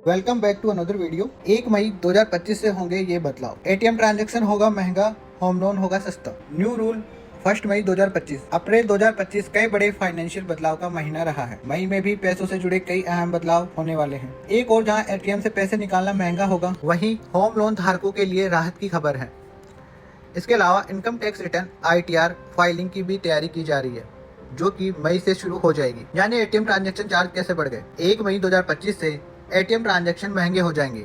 Welcome back to another video. 1 मई 2025 से होंगे ये बदलाव। एटीएम ट्रांजैक्शन होगा महंगा, होम लोन होगा सस्ता। न्यू रूल 1 मई 2025। अप्रैल 2025 कई बड़े फाइनेंशियल बदलाव का महीना रहा है। मई में भी पैसों से जुड़े कई अहम बदलाव होने वाले हैं। एक और जहां एटीएम से पैसे निकालना महंगा होगा, वहीं होम लोन धारकों के लिए राहत की खबर है। इसके अलावा income tax return ITR filing की भी तैयारी की जा रही है, जो कि मई से शुरू हो जाएगी। यानी एटीएम ट्रांजैक्शन चार्ज कैसे बढ़ गए। 1 मई 2025 से एटीएम ट्रांजैक्शन महंगे हो जाएंगे।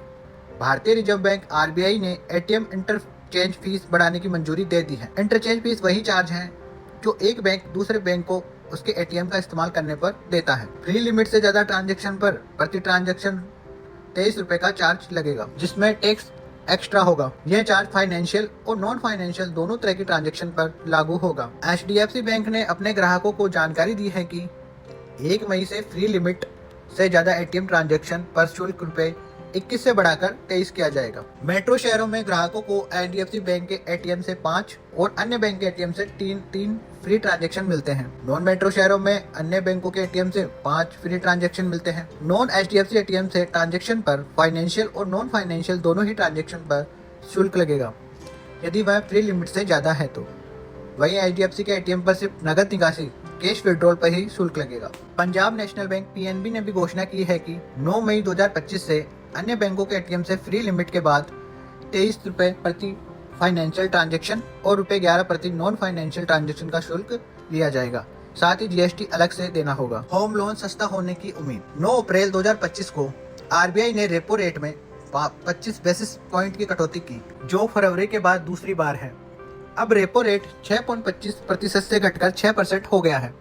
भारतीय रिजर्व बैंक RBI ने एटीएम इंटरचेंज फीस बढ़ाने की मंजूरी दे दी है। इंटरचेंज फीस वही चार्ज है जो एक बैंक दूसरे बैंक को उसके एटीएम का इस्तेमाल करने पर देता है। फ्री लिमिट से ज्यादा ट्रांजैक्शन पर प्रति ट्रांजैक्शन 23 रुपए का चार्ज लगेगा, जिसमें टैक्स एक्स्ट्रा होगा। यह चार्ज फाइनेंशियल और नॉन फाइनेंशियल दोनों तरह की ट्रांजैक्शन पर लागू होगा। HDFC बैंक ने अपने ग्राहकों को जानकारी दी है कि 1 मई से फ्री लिमिट से ज्यादा एटीएम ट्रांजैक्शन पर शुल्क रुपए 21 से बढ़ाकर 23 किया जाएगा। मेट्रो शहरों में ग्राहकों को HDFC बैंक के एटीएम से 5 और अन्य बैंक के एटीएम से 3 फ्री ट्रांजैक्शन मिलते हैं। नॉन मेट्रो शहरों में अन्य बैंकों के एटीएम से 5 फ्री ट्रांजैक्शन मिलते हैं। नॉन HDFC एटीएम से ट्रांजैक्शन पर फाइनेंशियल और नॉन फाइनेंशियल दोनों ही ट्रांजैक्शन पर शुल्क लगेगा, यदि वह फ्री लिमिट से ज्यादा है तो। वहीं HDFC के एटीएम पर सिर्फ नगद निकासी कैश विड्रॉल पर ही शुल्क लगेगा। पंजाब नेशनल बैंक PNB ने भी घोषणा की है कि 9 मई 2025 से अन्य बैंकों के एटीएम से फ्री लिमिट के बाद 23 रुपए प्रति फाइनेंशियल ट्रांजैक्शन और रुपए 11 प्रति नॉन फाइनेंशियल ट्रांजैक्शन का शुल्क लिया जाएगा। साथ ही GST अलग से देना होगा। होम लोन सस्ता होने की उम्मीद। 9 अप्रैल 2025 को RBI ने रेपो रेट में 25 बेसिस पॉइंट की कटौती की, जो फरवरी के बाद दूसरी बार है। अब रेपो रेट 6.25% से घटकर 6% हो गया है।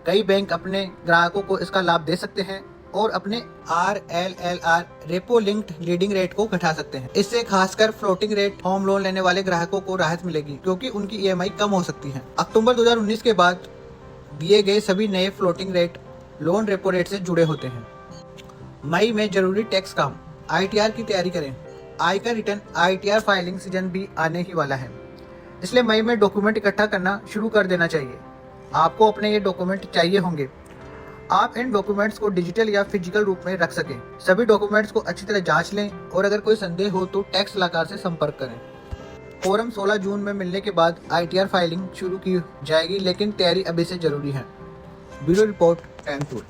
कई बैंक अपने ग्राहकों को इसका लाभ दे सकते हैं और अपने RLLR repo linked leading rate को घटा सकते हैं। इससे खासकर फ्लोटिंग रेट होम लोन लेने वाले ग्राहकों को राहत मिलेगी, क्योंकि उनकी EMI कम हो सकती है। अक्टूबर 2019 के बाद दिए गए सभी नए floating rate loan repo rate से जुड़े होते हैं। मई में जरूरी टैक्स काम ITR की तैयारी करें। आयकर रिटर्न ITR फाइलिंग सीजन भी आने ही वाला है, इसलिए मई में डॉक्यूमेंट इकट्ठा करना शुरू कर देना चाहिए। आपको अपने ये डॉक्यूमेंट चाहिए होंगे। आप इन डॉक्यूमेंट्स को डिजिटल या फिजिकल रूप में रख सकें। सभी डॉक्यूमेंट्स को अच्छी तरह जांच लें और अगर कोई संदेह हो तो टैक्स सलाहकार से संपर्क करें। फॉर्म 16 जून में मिलने के बाद ITR फाइलिंग शुरू की जाएगी, लेकिन तैयारी अभी से जरूरी है। Bureau report time tool.